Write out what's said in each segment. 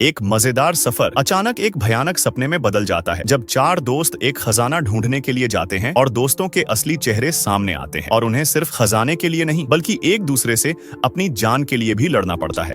एक मजेदार सफर अचानक एक भयानक सपने में बदल जाता है जब चार दोस्त एक खजाना ढूंढने के लिए जाते हैं और दोस्तों के असली चेहरे सामने आते हैं और उन्हें सिर्फ खजाने के लिए नहीं बल्कि एक दूसरे से अपनी जान के लिए भी लड़ना पड़ता है।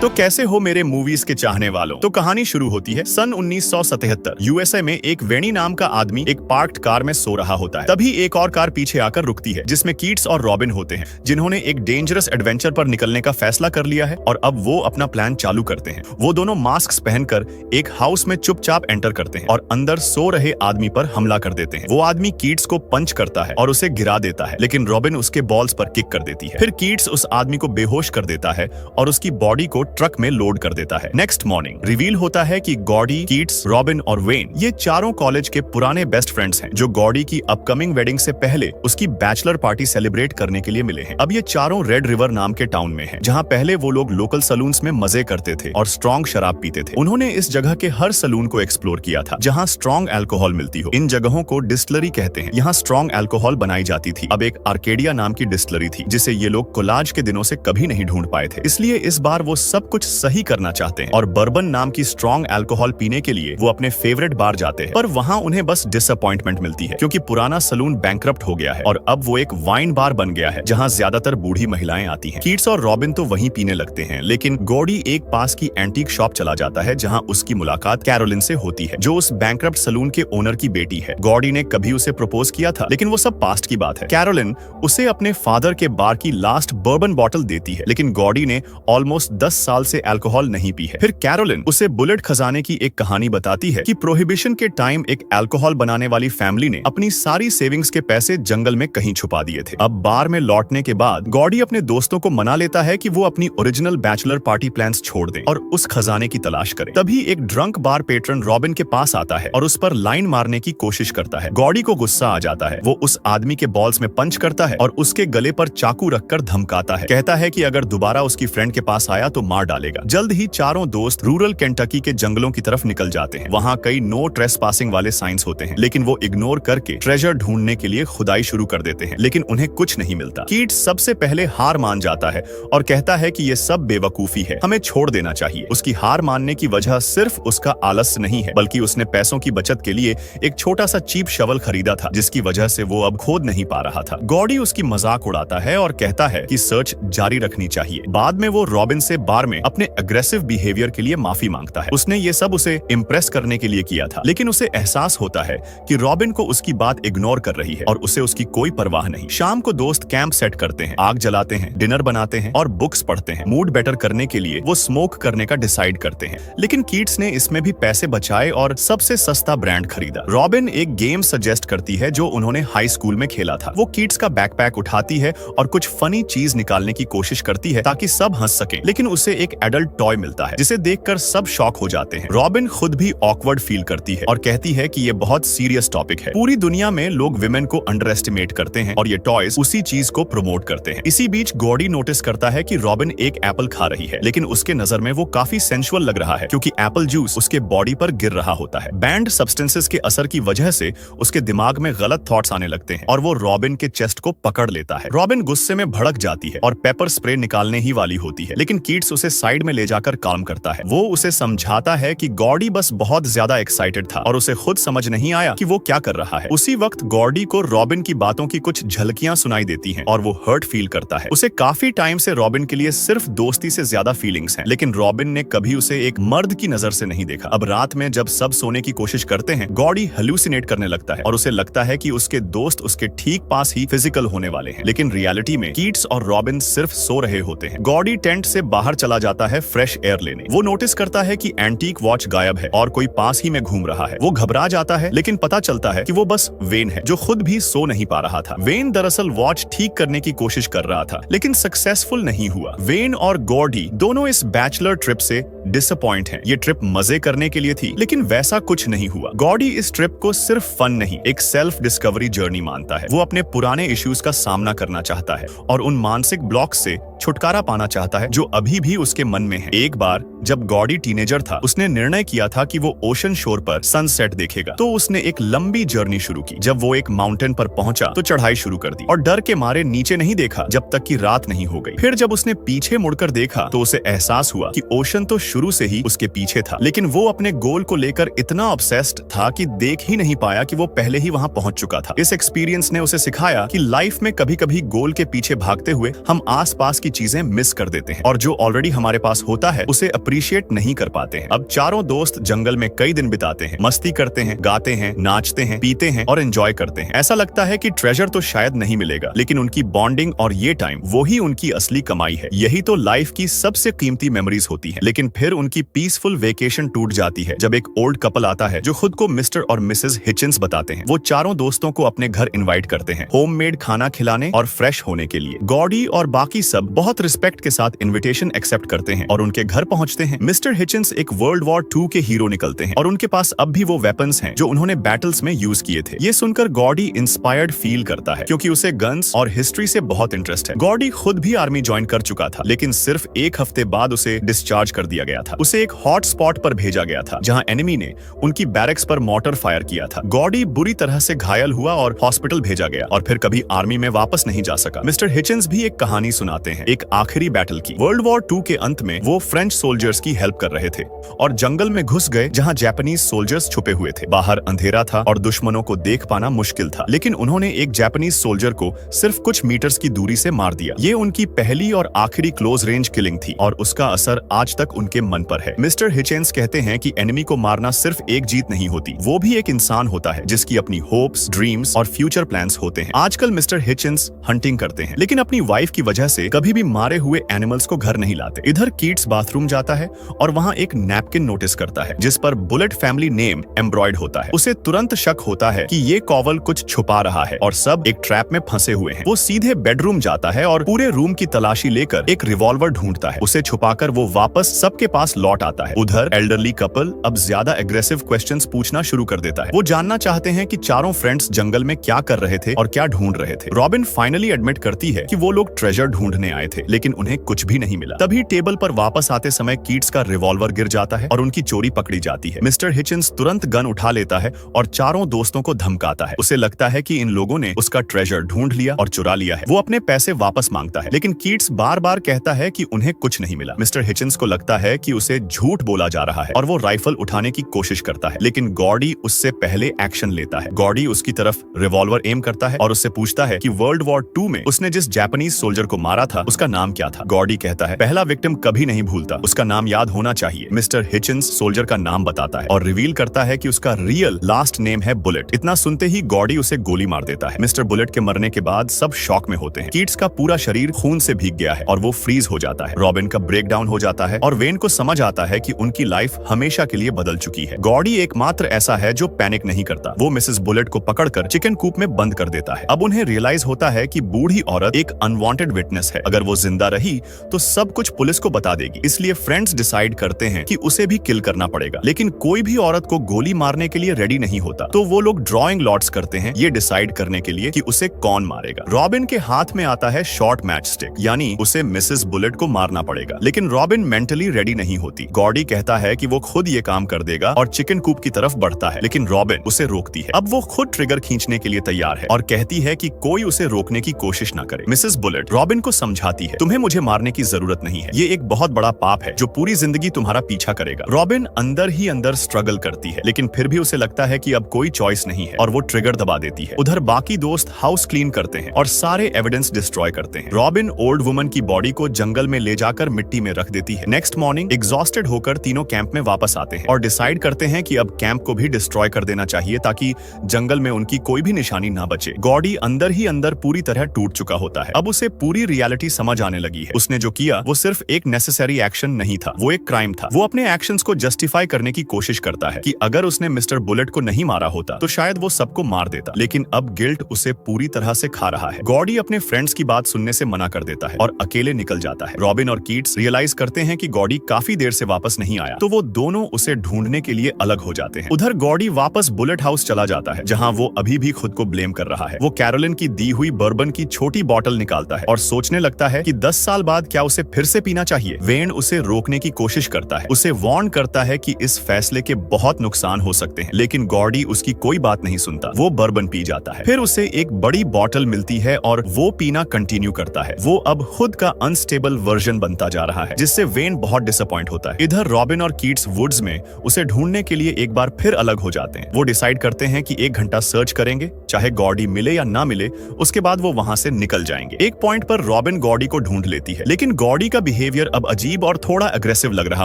तो कैसे हो मेरे मूवीज के चाहने वालों। तो कहानी शुरू होती है सन 1977 यूएसए में। एक वेनी नाम का आदमी एक पार्क्ड कार में सो रहा होता है। तभी एक और कार पीछे आकर रुकती है जिसमें कीट्स और रॉबिन होते हैं जिन्होंने एक डेंजरस एडवेंचर पर निकलने का फैसला कर लिया है और अब वो अपना प्लान चालू करते हैं। वो दोनों मास्क पहनकर एक हाउस में चुपचाप एंटर करते हैं और अंदर सो रहे आदमी पर हमला कर देते हैं। वो आदमी कीट्स को पंच करता है और उसे गिरा देता है, लेकिन रॉबिन उसके बॉल्स पर किक कर देती है। फिर कीट्स उस आदमी को बेहोश कर देता है और उसकी बॉडी को ट्रक में लोड कर देता है। नेक्स्ट मॉर्निंग रिवील होता है कि गॉडी, कीट्स, रॉबिन और वेन ये चारों कॉलेज के पुराने बेस्ट फ्रेंड्स हैं जो गॉडी की अपकमिंग वेडिंग से पहले उसकी बैचलर पार्टी सेलिब्रेट करने के लिए मिले हैं। अब ये चारों रेड रिवर नाम के टाउन में हैं, जहां पहले वो लोग लोकल सलून्स में मजे करते थे और स्ट्रॉन्ग शराब पीते थे। उन्होंने इस जगह के हर सलून को एक्सप्लोर किया था जहां स्ट्रॉन्ग अल्कोहल मिलती हो। इन जगहों को डिस्टिलरी कहते हैं। यहाँ स्ट्रॉन्ग अल्कोहल बनाई जाती थी। अब एक आर्केडिया नाम की डिस्टिलरी थी जिसे ये लोग कोलाज के दिनों से कभी नहीं ढूंढ पाए थे, इसलिए इस बार वो सब कुछ सही करना चाहते हैं और बर्बन नाम की स्ट्रॉन्ग अल्कोहल पीने के लिए वो अपने फेवरेट बार जाते हैं। पर वहां उन्हें बस डिसअपॉइंटमेंट मिलती है क्योंकि पुराना सलून बैंकरप्ट हो गया है और अब वो एक वाइन बार बन गया है जहां ज्यादातर बूढ़ी महिलाएं आती हैं। कीट्स और रॉबिन तो वहीं पीने लगते हैं, लेकिन गॉडी एक पास की एंटीक शॉप चला जाता है जहां उसकी मुलाकात कैरोलिन से होती है जो उस बैंकरप्ट सलून के ओनर की बेटी है। गॉडी ने कभी उसे प्रपोज किया था, लेकिन वो सब पास्ट की बात है। कैरोलिन उसे अपने फादर के बार की लास्ट बर्बन बॉटल देती है, लेकिन गॉडी ने ऑलमोस्ट 10 साल से अल्कोहल नहीं पी है। फिर कैरोलिन उसे बुलेट खजाने की एक कहानी बताती है कि प्रोहिबिशन के टाइम एक अल्कोहल बनाने वाली फैमिली ने अपनी सारी सेविंग्स के पैसे जंगल में कहीं छुपा दिए थे। अब बार में लौटने के बाद गॉडी अपने दोस्तों को मना लेता है कि वो अपनी ओरिजिनल बैचलर पार्टी प्लान्स छोड़ दें और उस खजाने की तलाश करें। तभी एक ड्रंक बार पेट्रन रॉबिन के पास आता है और उस पर लाइन मारने की कोशिश करता है। गॉडी को गुस्सा आ जाता है। वो उस आदमी के बॉल्स में पंच करता है और उसके गले पर चाकू रखकर धमकाता है। कहता है कि अगर दोबारा उसकी फ्रेंड के पास आया तो मार डालेगा। जल्द ही चारों दोस्त रूरल केंटकी के जंगलों की तरफ निकल जाते हैं। वहाँ कई नो ट्रेसपासिंग वाले साइंस होते हैं, लेकिन वो इग्नोर करके ट्रेजर ढूंढने के लिए खुदाई शुरू कर देते हैं, लेकिन उन्हें कुछ नहीं मिलता। कीट्स सबसे पहले हार मान जाता है और कहता है कि ये सब बेवकूफी है, हमें छोड़ देना चाहिए। उसकी हार मानने की वजह सिर्फ उसका आलस्य नहीं है, बल्कि उसने पैसों की बचत के लिए एक छोटा सा चीप शवल खरीदा था जिसकी वजह से वो अब खोद नहीं पा रहा था। गॉडी उसकी मजाक उड़ाता है और कहता है कि सर्च जारी रखनी चाहिए। बाद में वो रॉबिन से बार में अपने अग्रेसिव बिहेवियर के लिए माफी मांगता है। उसने ये सब उसे इम्प्रेस करने के लिए किया था, लेकिन उसे एहसास होता है कि रॉबिन को उसकी बात इग्नोर कर रही है और उसे उसकी कोई परवाह नहीं। शाम को दोस्त कैंप सेट करते हैं, आग जलाते हैं, डिनर बनाते हैं और बुक्स पढ़ते हैं। मूड बेटर करने के लिए वो स्मोक करने का डिसाइड करते हैं, लेकिन कीट्स ने इसमें भी पैसे बचाए और सबसे सस्ता ब्रांड खरीदा। रॉबिन एक गेम सजेस्ट करती है जो उन्होंने हाई स्कूल में खेला था। वो कीट्स का बैकपैक उठाती है और कुछ फनी चीज निकालने की कोशिश करती है ताकि सब हंस सकें, लेकिन उसे एक एडल्ट टॉय मिलता है जिसे देखकर सब शॉक हो जाते हैं। रॉबिन खुद भी ऑकवर्ड फील करती है और कहती है कि ये बहुत सीरियस टॉपिक है। पूरी दुनिया में लोग विमेन को अंडर एस्टिमेट करते हैं और ये टॉयज उसी चीज को प्रमोट करते हैं। इसी बीच गॉडी नोटिस करता है कि रॉबिन एक एप्पल खा रही है, लेकिन उसके नजर में वो काफी सेंसुअल लग रहा है क्योंकि एप्पल जूस उसके बॉडी पर गिर रहा होता है। बैंड सब्सटेंसेस के असर की वजह से उसके दिमाग में गलत थॉट्स आने लगते हैं और वो रॉबिन के चेस्ट को पकड़ लेता है। रॉबिन गुस्से में भड़क जाती है और पेपर स्प्रे निकालने ही वाली होती है, लेकिन कीट्स उसे साइड में ले जाकर काम करता है। वो उसे समझाता है कि गॉडी बस बहुत ज्यादा एक्साइटेड था और उसे खुद समझ नहीं आया कि वो क्या कर रहा है। उसी वक्त गॉडी को रॉबिन की बातों की कुछ झलकियां सुनाई देती हैं और वो हर्ट फील करता है। उसे काफी टाइम से रॉबिन के लिए सिर्फ दोस्ती से ज्यादा फीलिंग्स हैं, लेकिन रॉबिन ने कभी उसे एक मर्द की नजर से नहीं देखा। अब रात में जब सब सोने की कोशिश करते हैं, गॉडी हेलुसिनेट करने लगता है और उसे लगता है कि उसके दोस्त उसके ठीक पास ही फिजिकल होने वाले हैं, लेकिन रियलिटी में कीट्स और रॉबिन सिर्फ सो रहे होते हैं। गॉडी टेंट से बाहर चला जाता है फ्रेश एयर लेने। वो नोटिस करता है कि एंटीक वॉच गायब है और कोई पास ही में घूम रहा है। वो घबरा जाता है, लेकिन पता चलता है कि वो बस वेन है जो खुद भी सो नहीं पा रहा था। वेन दरअसल वॉच ठीक करने की कोशिश कर रहा था, लेकिन सक्सेसफुल नहीं हुआ। वेन और गॉडी दोनों इस बैचलर ट्रिप से डिसअपॉइंट हैं। ये ट्रिप मजे करने के लिए थी, लेकिन वैसा कुछ नहीं हुआ। गॉडी इस ट्रिप को सिर्फ फन नहीं, एक सेल्फ डिस्कवरी जर्नी मानता है। वो अपने पुराने इश्यूज का सामना करना चाहता है और उन मानसिक ब्लॉक से छुटकारा पाना चाहता है जो अभी भी उसके मन में है। एक बार जब गॉडी टीनेजर था, उसने निर्णय किया था कि वो ओशन शोर पर सनसेट देखेगा, तो उसने एक लंबी जर्नी शुरू की। जब वो एक माउंटेन पर पहुंचा तो चढ़ाई शुरू कर दी और डर के मारे नीचे नहीं देखा जब तक कि रात नहीं हो गई। फिर जब उसने पीछे मुड़कर देखा तो उसे एहसास हुआ कि ओशन तो शुरू से ही उसके पीछे था, लेकिन वो अपने गोल को लेकर इतना ऑब्सेस्ड था कि देख ही नहीं पाया कि वो पहले ही वहां पहुंच चुका था। इस एक्सपीरियंस ने उसे सिखाया कि लाइफ में कभी-कभी गोल के पीछे भागते हुए हम आसपास की चीजें मिस कर देते हैं और जो ऑलरेडी हमारे पास होता है उसे अप्रिशिएट नहीं कर पाते हैं। अब चारों दोस्त जंगल में कई दिन बिताते हैं, मस्ती करते हैं, गाते हैं, नाचते हैं, पीते हैं और एंजॉय करते हैं। ऐसा लगता है कि ट्रेजर तो शायद नहीं मिलेगा, लेकिन उनकी बॉन्डिंग और ये टाइम वो ही उनकी असली कमाई है। यही तो लाइफ की सबसे कीमती मेमोरीज होती है। लेकिन फिर उनकी पीसफुल वेकेशन टूट जाती है जब एक ओल्ड कपल आता है जो खुद को मिस्टर और मिसेस हिचिंस बताते हैं। वो चारों दोस्तों को अपने घर इनवाइट करते हैं, होममेड खाना खिलाने और फ्रेश होने के लिए। गॉडी और बाकी सब बहुत रिस्पेक्ट के साथ इनविटेशन एक्सेप्ट करते हैं और उनके घर पहुंचते हैं। मिस्टर हिचिंस एक वर्ल्ड वॉर 2 के हीरो निकलते हैं और उनके पास अब भी वो वेपन्स हैं जो उन्होंने बैटल्स में यूज किए थे। ये सुनकर गॉडी इंस्पायर्ड फील करता है क्योंकि उसे गन्स और हिस्ट्री से बहुत इंटरेस्ट है। गॉडी खुद भी आर्मी ज्वाइन कर चुका था, लेकिन सिर्फ एक हफ्ते बाद उसे डिस्चार्ज कर दिया गया था। उसे एक हॉट स्पॉट पर भेजा गया था जहां एनिमी ने उनकी बैरक्स पर मॉर्टर फायर किया था। गॉडी बुरी तरह से घायल हुआ और हॉस्पिटल भेजा गया और फिर कभी आर्मी में वापस नहीं जा सका। मिस्टर हिचिंस भी एक कहानी सुनाते हैं, एक आखिरी बैटल की। वर्ल्ड वॉर 2 के अंत में वो फ्रेंच सोल्जर्स की हेल्प कर रहे थे और जंगल में घुस गए जहां जापानीज सोल्जर्स छुपे हुए थे। बाहर अंधेरा था और दुश्मनों को देख पाना मुश्किल था, लेकिन उन्होंने एक जापानीज सोल्जर को सिर्फ कुछ मीटर्स की दूरी से मार दिया। ये उनकी पहली और आखिरी क्लोज रेंज किलिंग थी और उसका असर आज तक उनके मन पर है। मिस्टर हिचिंस कहते हैं कि एनिमी को मारना सिर्फ एक जीत नहीं होती, वो भी एक इंसान होता है जिसकी अपनी होप्स, ड्रीम्स और फ्यूचर प्लान्स होते हैं। आजकल मिस्टर हिचिंस हंटिंग करते हैं, लेकिन अपनी वाइफ की वजह से कभी भी मारे हुए एनिमल्स को घर नहीं लाते। इधर कीट्स बाथरूम जाता है और वहां एक नैपकिन नोटिस करता है जिस पर बुलेट फैमिली नेम एम्ब्रॉयड होता है। उसे तुरंत शक होता है कि ये कॉवल कुछ छुपा रहा है और सब एक ट्रैप में फंसे हुए हैं। वो सीधे बेडरूम जाता है और पूरे रूम की तलाशी लेकर एक रिवॉल्वर ढूंढता है। उसे छुपाकर वो वापस सबके पास लौट आता है। उधर एल्डरली कपल अब ज्यादा एग्रेसिव क्वेश्चंस पूछना शुरू कर देता है। वो जानना चाहते हैं कि चारों फ्रेंड्स जंगल में क्या कर रहे थे और क्या ढूंढ रहे थे। रॉबिन फाइनली एडमिट करती है कि वो लोग ट्रेजर ढूंढने आए थे, लेकिन उन्हें कुछ भी नहीं मिला। तभी टेबल पर वापस आते समय कीट्स का रिवॉल्वर गिर जाता है और उनकी चोरी पकड़ी जाती है। मिस्टर हिचिंस तुरंत गन उठा लेता है और चारों दोस्तों को धमकाता है। उसे लगता है कि इन लोगों ने उसका ट्रेजर ढूंढ लिया और चुरा लिया है। वो अपने पैसे वापस मांगता है, लेकिन कीट्स बार बार कहता है कि उन्हें कुछ नहीं मिला। मिस्टर हिचिंस को लगता है कि उसे झूठ बोला जा रहा है और वो राइफल उठाने की कोशिश करता है, लेकिन गॉडी उससे पहले एक्शन लेता है। गॉडी उसकी तरफ रिवॉल्वर एम करता है और उससे पूछता है कि वर्ल्ड वॉर 2 में उसने जिस जापानीज सोल्जर को मारा था उसका नाम क्या था। गॉडी कहता है पहला विक्टिम कभी नहीं भूलता, उसका नाम याद होना चाहिए। मिस्टर हिचिंस सोल्जर का नाम बताता है और रिवील करता है कि उसका रियल लास्ट नेम है बुलेट। इतना सुनते ही गॉडी उसे गोली मार देता है। मिस्टर बुलेट के मरने के बाद सब शॉक में होते हैं। कीट्स का पूरा शरीर खून से भीग गया है और वो फ्रीज हो जाता है। रॉबिन का ब्रेक डाउन हो जाता है और वेन को समझ आता है कि उनकी लाइफ हमेशा के लिए बदल चुकी है। गॉडी एकमात्र ऐसा है जो पैनिक नहीं करता। वो मिसेस बुलेट को पकड़कर चिकन कूप में बंद कर देता है। अब उन्हें रियलाइज होता है कि बूढ़ी औरत एक अनवांटेड विटनेस है। अगर वो जिंदा रही तो सब कुछ पुलिस को बता देगी, इसलिए फ्रेंड्स डिसाइड करते हैं कि उसे भी किल करना पड़ेगा। लेकिन कोई भी औरत को गोली मारने के लिए रेडी नहीं होता, तो वो लोग ड्रॉइंग लॉट्स करते हैं ये डिसाइड करने के लिए कि उसे कौन मारेगा। रॉबिन के हाथ में आता है शॉर्ट मैच स्टिक, यानी उसे मिसेस बुलेट को मारना पड़ेगा, लेकिन रॉबिन मेंटली रेडी नहीं होती। गॉडी कहता है कि वो खुद ये काम कर देगा और चिकन कूप की तरफ बढ़ता है, लेकिन रॉबिन उसे रोकती है। अब वो खुद ट्रिगर खींचने के लिए तैयार है और कहती है कि कोई उसे रोकने की कोशिश ना करे। मिसेस बुलेट रॉबिन को समझाती है, तुम्हें मुझे मारने की जरूरत नहीं है, ये एक बहुत बड़ा पाप है जो पूरी जिंदगी तुम्हारा पीछा करेगा। रॉबिन अंदर ही अंदर स्ट्रगल करती है, लेकिन फिर भी उसे लगता है कि अब कोई चॉइस नहीं है और वो ट्रिगर दबा देती है। उधर बाकी दोस्त हाउस क्लीन करते हैं और सारे एविडेंस डिस्ट्रॉय करते हैं। रॉबिन ओल्ड वुमन की बॉडी को जंगल में ले जाकर मिट्टी में रख देती है। नेक्स्ट मॉर्निंग एग्जॉस्टेड होकर तीनों कैंप में वापस आते हैं और डिसाइड करते हैं कि अब कैंप को भी डिस्ट्रॉय कर देना चाहिए ताकि जंगल में उनकी कोई भी निशानी ना बचे। गॉडी अंदर ही अंदर पूरी तरह टूट चुका होता है। अब उसे पूरी रियलिटी समझ आने लगी है। उसने जो किया वो सिर्फ एक नेसेसरी एक्शन नहीं था, वो एक क्राइम था। वो अपने एक्शंस को जस्टिफाई करने की कोशिश करता है कि अगर उसने मिस्टर बुलेट को नहीं मारा होता तो शायद वो सबको मार देता, लेकिन अब गिल्ट उसे पूरी तरह से खा रहा है। गॉडी अपने फ्रेंड्स की बात सुनने से मना कर देता है और अकेले निकल जाता है। रॉबिन और कीट्स रियलाइज करते हैं कि गॉडी काफी देर से वापस नहीं आया, तो वो दोनों उसे ढूंढने के लिए अलग हो जाते हैं। उधर गॉडी वापस बुलेट हाउस चला जाता है जहां वो अभी भी खुद को ब्लेम कर रहा है। वो कैरोलिन की दी हुई बर्बन की छोटी बॉटल निकालता है और सोचने लगता कहता है कि 10 साल बाद क्या उसे फिर से पीना चाहिए। वेन उसे रोकने की कोशिश करता है, उसे वार्न करता है कि इस फैसले के बहुत नुकसान हो सकते हैं, लेकिन गॉर्डी उसकी कोई बात नहीं सुनता। वो बर्बन पी जाता है। फिर उसे एक बड़ी बॉटल मिलती है और वो पीना कंटिन्यू करता है। वो अब खुद का अनस्टेबल वर्जन बनता जा रहा है, जिससे वेन बहुत डिसअपॉइंट होता है। इधर रॉबिन और कीट्स वुड्स में उसे ढूंढने के लिए एक बार फिर अलग हो जाते हैं। वो डिसाइड करते हैं कि 1 घंटा सर्च करेंगे, चाहे गॉर्डी मिले या ना मिले, उसके बाद वो वहां से निकल जाएंगे। एक पॉइंट पर रॉबिन गॉर्डी को ढूंढ लेती है, लेकिन गॉर्डी का बिहेवियर अब अजीब और थोड़ा अग्रेसिव लग रहा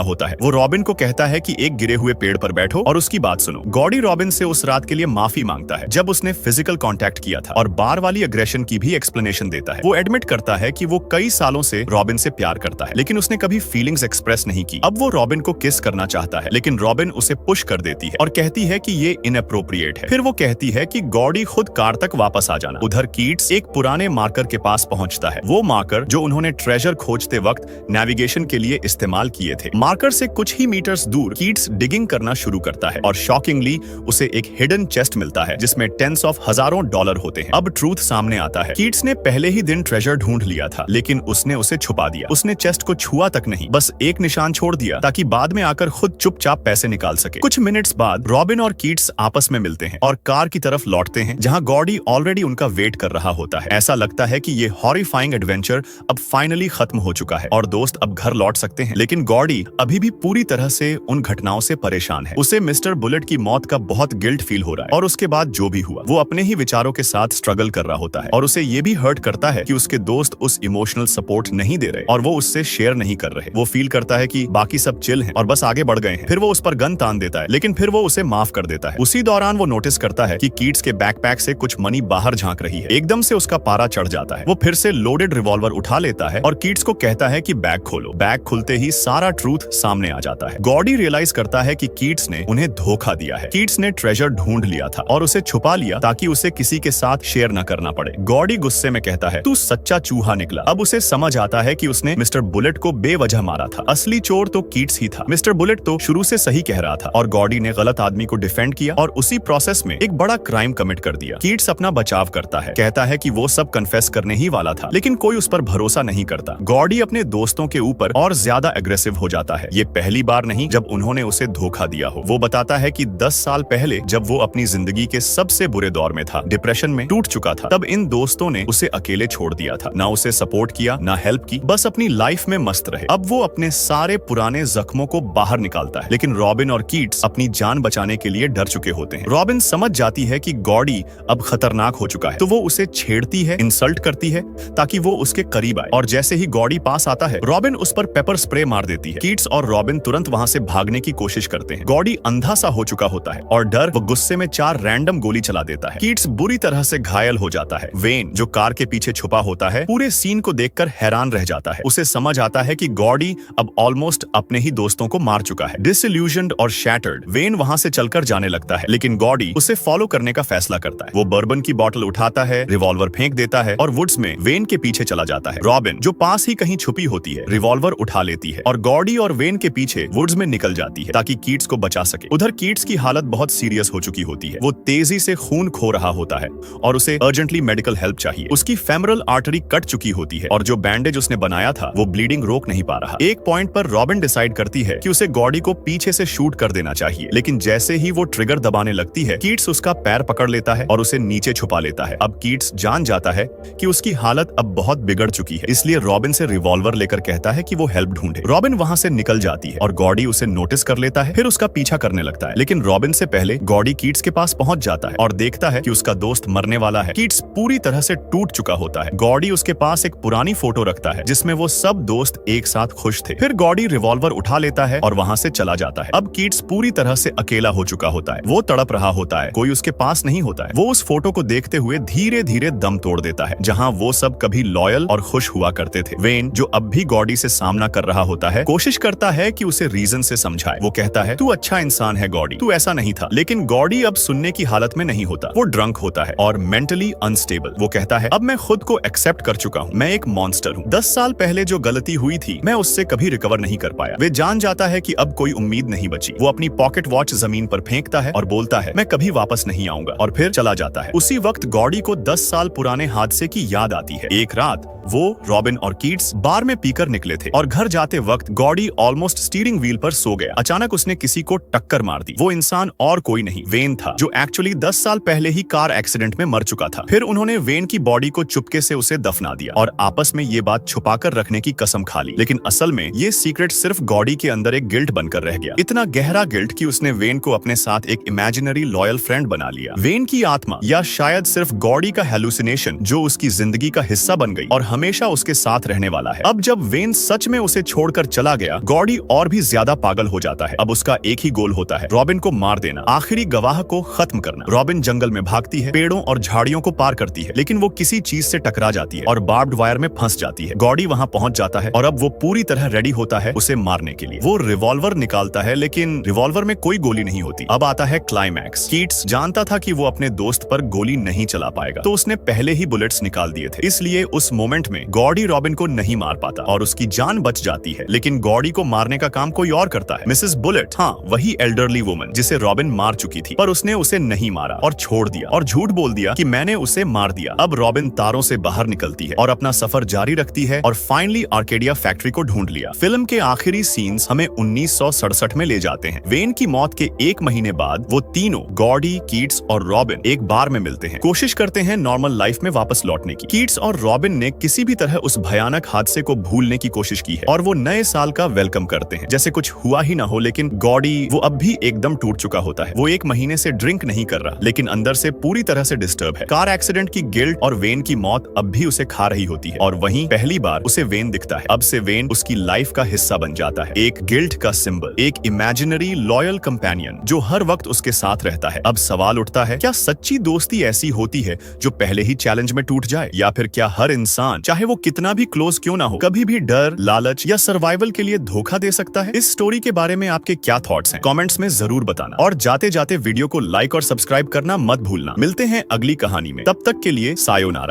होता है। वो रॉबिन को कहता है कि एक गिरे हुए पेड़ पर बैठो और उसकी बात सुनो। गॉर्डी रॉबिन से उस रात के लिए माफी मांगता है जब उसने फिजिकल कांटेक्ट किया था, और बार वाली अग्रेशन की भी एक्सप्लेनेशन देता है। वो एडमिट करता है कि वो कई सालों से रॉबिन से प्यार करता है, लेकिन उसने कभी फीलिंग्स एक्सप्रेस नहीं की। अब वो रॉबिन को किस करना चाहता है, लेकिन रॉबिन उसे पुश कर देती है और कहती है कि ये इनअप्रोप्रिएट है। फिर वो कहती है कि गॉर्डी खुद कार तक वापस आ जाना। उधर कीट्स एक पुराने मार्कर के पास पहुंचता है, वो मार्कर जो उन्होंने ट्रेजर खोजते वक्त नेविगेशन के लिए इस्तेमाल किए थे। मार्कर से कुछ ही मीटर्स दूर कीट्स डिगिंग करना शुरू करता है और शॉकिंगली उसे एक हिडन चेस्ट मिलता है जिसमें टेंस ऑफ हजारों डॉलर होते हैं। अब ट्रूथ सामने आता है। कीट्स ने पहले ही दिन ट्रेजर ढूंढ लिया था, लेकिन उसने उसे छुपा दिया। उसने चेस्ट को छुआ तक नहीं, बस एक निशान छोड़ दिया ताकि बाद में आकर खुद चुपचाप पैसे निकाल सके। कुछ मिनट्स बाद रॉबिन और कीट्स आपस में मिलते हैं और कार की तरफ लौटते हैं, जहां गॉर्डी ऑलरेडी उनका वेट कर रहा होता है। ऐसा लगता है कि ये हॉरिफाइंग एडवेंचर अब फाइनली खत्म हो चुका है और दोस्त अब घर लौट सकते हैं, लेकिन गॉर्डी अभी भी पूरी तरह से उन घटनाओं से परेशान है। उसे मिस्टर बुलेट की मौत का बहुत गिल्ट फील हो रहा है और उसके बाद जो भी हुआ वो अपने ही विचारों के साथ स्ट्रगल कर रहा होता है, और उसे ये भी हर्ट करता है कि उसके दोस्त उस इमोशनल सपोर्ट नहीं दे रहे और वो उससे शेयर नहीं कर रहे। वो फील करता है कि बाकी सब चिल हैं और बस आगे बढ़ गए हैं। फिर वो उस पर गन तान देता है, लेकिन फिर वो उसे माफ कर देता है। उसी दौरान वो नोटिस करता है कि कीट्स के बैकपैक से कुछ मनी बाहर झांक रही है। एकदम से उसका पारा चढ़ जाता है। वो फिर से लोडेड रिवॉल्वर उठा लेता है और कीट्स को कहता है कि बैग खोलो। बैग खुलते ही सारा ट्रूथ सामने आ जाता है। गॉर्डी रियलाइज करता है कि कीट्स ने उन्हें धोखा दिया है। कीट्स ने ट्रेजर ढूंढ लिया था और उसे छुपा लिया ताकि उसे किसी के साथ शेयर न करना पड़े। गॉर्डी गुस्से में कहता है, तू सच्चा चूहा निकला। अब उसे समझ आता है कि उसने मिस्टर बुलेट को बेवजह मारा था। असली चोर तो कीट्स ही था। मिस्टर बुलेट तो शुरू से सही कह रहा था और गॉर्डी ने गलत आदमी को डिफेंड किया और उसी प्रोसेस में एक बड़ा क्राइम कमिट कर दिया। कीट्स अपना बचाव करता है, कहता है कि वो सब कन्फेस करने ही वाला था, लेकिन कोई उस पर भरोसा नहीं करता। गॉर्डी अपने दोस्तों के ऊपर और ज्यादा एग्रेसिव हो जाता है। ये पहली बार नहीं जब उन्होंने उसे धोखा दिया हो। वो बताता है कि 10 साल पहले जब वो अपनी जिंदगी के सबसे बुरे दौर में था, डिप्रेशन में टूट चुका था, तब इन दोस्तों ने उसे अकेले छोड़ दिया था। ना उसे सपोर्ट किया, ना हेल्प की, बस अपनी लाइफ में मस्त रहे। अब वो अपने सारे पुराने जख्मों को बाहर निकालता है, लेकिन रॉबिन और कीट्स अपनी जान बचाने के लिए डर चुके होते हैं। रॉबिन समझ जाती है कि गॉर्डी अब खतरनाक हो चुका है, तो वो उसे छेड़ती है, इंसल्ट करती है ताकि वो उसके करीब आए, और जैसे ही गॉर्डी पास आता है रॉबिन उस पर पेपर स्प्रे मार देती है। कीट्स और रॉबिन तुरंत वहां से भागने की कोशिश करते हैं। गॉर्डी अंधा सा हो चुका होता है और डर व गुस्से में 4 रैंडम गोली चला देता है। कीट्स बुरी तरह से घायल हो जाता है। वेन जो कार के पीछे छुपा होता है पूरे सीन को देखकर हैरान रह जाता है। उसे समझ आता है कि गॉर्डी अब ऑलमोस्ट अपने ही दोस्तों को मार चुका है। डिसइल्यूजन्ड और शैटर्ड वेन वहां से चलकर जाने लगता है, लेकिन गॉर्डी उसे फॉलो करने का फैसला करता है। वो बर्बन की बोतल उठाता है, रिवॉल्वर फेंक देता है और वुड्स में वेन के पीछे चला जाता है। रॉबिन जो पास ही कहीं छुपी होती है रिवॉल्वर उठा लेती है और गॉर्डी और वेन के पीछे वुड्स में निकल जाती है ताकि कीट्स को बचा सके। उधर कीट्स की हालत बहुत सीरियस हो चुकी होती है। वो तेजी से खून खो रहा होता है और उसे अर्जेंटली मेडिकल हेल्प चाहिए। उसकी फेमरल आर्टरी कट चुकी होती है और जो बैंडेज उसने बनाया था वो ब्लीडिंग रोक नहीं पा रहा। एक पॉइंट पर रॉबिन डिसाइड करती है कि उसे गॉर्डी को पीछे से शूट कर देना चाहिए, लेकिन जैसे ही वो ट्रिगर दबाने लगती है कीट्स उसका पैर पकड़ लेता है और उसे नीचे छुपा लेता है। अब कीट्स जान जाता है कि उसकी हालत अब बहुत बिगड़ चुकी है, इसलिए रॉबिन से रिवॉल्वर लेकर कहता है कि वो हेल्प ढूंढे। रॉबिन वहां से निकल जाती है और गॉर्डी उसे नोटिस कर लेता है, फिर उसका पीछा करने लगता है, लेकिन रॉबिन से पहले गॉर्डी कीट्स के पास पहुंच जाता है और देखता है कि उसका दोस्त मरने वाला है। कीट्स पूरी तरह से टूट चुका होता है। गॉर्डी उसके पास एक पुरानी फोटो रखता है जिसमें वो सब दोस्त एक साथ खुश थे। फिर गॉर्डी रिवॉल्वर उठा लेता है और वहां से चला जाता है। अब कीट्स पूरी तरह से अकेला हो चुका होता है। वो तड़प रहा होता है, कोई उसके पास नहीं होता है। वो उस फोटो को देखते हुए धीरे धीरे दम तोड़ देता है, जहां वो सब कभी लॉयल और खुश हुआ करते थे। वेन जो अब भी गॉर्डी से सामना कर रहा होता है कोशिश करता है कि उसे रीजन से समझाए। वो कहता है, तू अच्छा इंसान है गॉर्डी, तू ऐसा नहीं था। लेकिन गॉर्डी अब सुनने की हालत में नहीं होता। वो ड्रंक होता है और मेंटली अनस्टेबल। वो कहता है, अब मैं खुद को एक्सेप्ट कर चुका हूँ, मैं एक मॉन्स्टर हूँ। 10 साल पहले जो गलती हुई थी मैं उससे कभी रिकवर नहीं कर पाया। वे जान जाता है कि अब कोई उम्मीद नहीं बची। वो अपनी पॉकेट वॉच जमीन पर फेंकता है और बोलता है, मैं कभी वापस नहीं आऊंगा, और फिर चला जाता है। उसी वक्त गॉर्डी को 10 साल पुराने हादसे की याद आती है। एक रात वो, रॉबिन और कीट्स बार में पीकर निकले थे और घर जाते वक्त गॉडी ऑलमोस्ट स्टीयरिंग व्हील पर सो गया। अचानक उसने किसी को टक्कर मार दी। वो इंसान और कोई नहीं, वेन था, जो एक्चुअली 10 साल पहले ही कार एक्सीडेंट में मर चुका था। फिर उन्होंने वेन की बॉडी को चुपके से उसे दफना दिया और आपस में ये बात छुपाकर रखने की कसम खा ली। लेकिन असल में ये सीक्रेट सिर्फ गॉडी के अंदर एक गिल्ट बनकर रह गया। इतना गहरा गिल्ट कि उसने वेन को अपने साथ एक इमेजिनरी लॉयल फ्रेंड बना लिया। वेन की आत्मा, या शायद सिर्फ गॉडी का हेलुसिनेशन, जो उसकी जिंदगी का हिस्सा बन गई और हमेशा उसके साथ रहने वाला है। अब जब वेन सच में उसे छोड़कर चला गया, गॉडी और भी ज्यादा पागल हो जाता है। अब उसका एक ही गोल होता है, रॉबिन को मार देना, आखिरी गवाह को खत्म करना। रॉबिन जंगल में भागती है, पेड़ों और झाड़ियों को पार करती है, लेकिन वो किसी चीज से टकरा जाती है और बार्ब्ड वायर में फंस जाती है। गॉडी वहां पहुंच जाता है और अब वो पूरी तरह रेडी होता है उसे मारने के लिए। वो रिवॉल्वर निकालता है, लेकिन रिवॉल्वर में कोई गोली नहीं होती। अब आता है क्लाइमैक्स। कीट्स जानता था कि वो अपने दोस्त पर गोली नहीं चला पाएगा, तो उसने पहले ही बुलेट्स निकाल दिए थे। इसलिए उस मोमेंट में गॉडी रॉबिन को नहीं मार पाता और उसकी जान बच जाती है। लेकिन गॉडी को मारने का काम कोई और करता है, मिसेस बुलेट। हाँ, वही एल्डरली वुमन जिसे रॉबिन मार चुकी थी, पर उसने उसे नहीं मारा और छोड़ दिया और झूठ बोल दिया कि मैंने उसे मार दिया। अब रॉबिन तारों से बाहर निकलती है और अपना सफर जारी रखती है और फाइनली आर्केडिया फैक्ट्री को ढूंढ लिया। फिल्म के आखिरी सीन्स हमें 1967 में ले जाते हैं। वेन की मौत के 1 महीने बाद वो तीनों, गॉडी, कीट्स और रॉबिन, एक बार में मिलते हैं, कोशिश करते हैं नॉर्मल लाइफ में वापस लौटने की। कीट्स और रॉबिन ने किसी भी तरह उस भयानक हादसे को भूलने की कोशिश की है और वो नए साल का वेलकम करते हैं जैसे कुछ हुआ ही ना हो। लेकिन गॉडी, वो अब भी एकदम टूट चुका होता है। वो 1 महीने से ड्रिंक नहीं कर रहा, लेकिन अंदर से पूरी तरह से डिस्टर्ब है। कार एक्सीडेंट की गिल्ट और वेन की मौत अब भी उसे खा रही होती है और वहीं पहली बार उसे वेन दिखता है। अब से वेन उसकी लाइफ का हिस्सा बन जाता है, एक गिल्ट का सिंबल, एक इमेजिनरी लॉयल कंपेनियन जो हर वक्त उसके साथ रहता है। अब सवाल उठता है, क्या सच्ची दोस्ती ऐसी होती है जो पहले ही चैलेंज में टूट जाए, या फिर क्या हर इंसान, चाहे वो कितना भी क्लोज क्यों ना हो, कभी भी डर, लालच या सर्वाइवल के लिए धोखा दे सकता है? इस स्टोरी के बारे में आपके क्या थॉट्स हैं? कमेंट्स में जरूर बताना और जाते जाते वीडियो को लाइक और सब्सक्राइब करना मत भूलना। मिलते हैं अगली कहानी में, तब तक के लिए सायोनारा।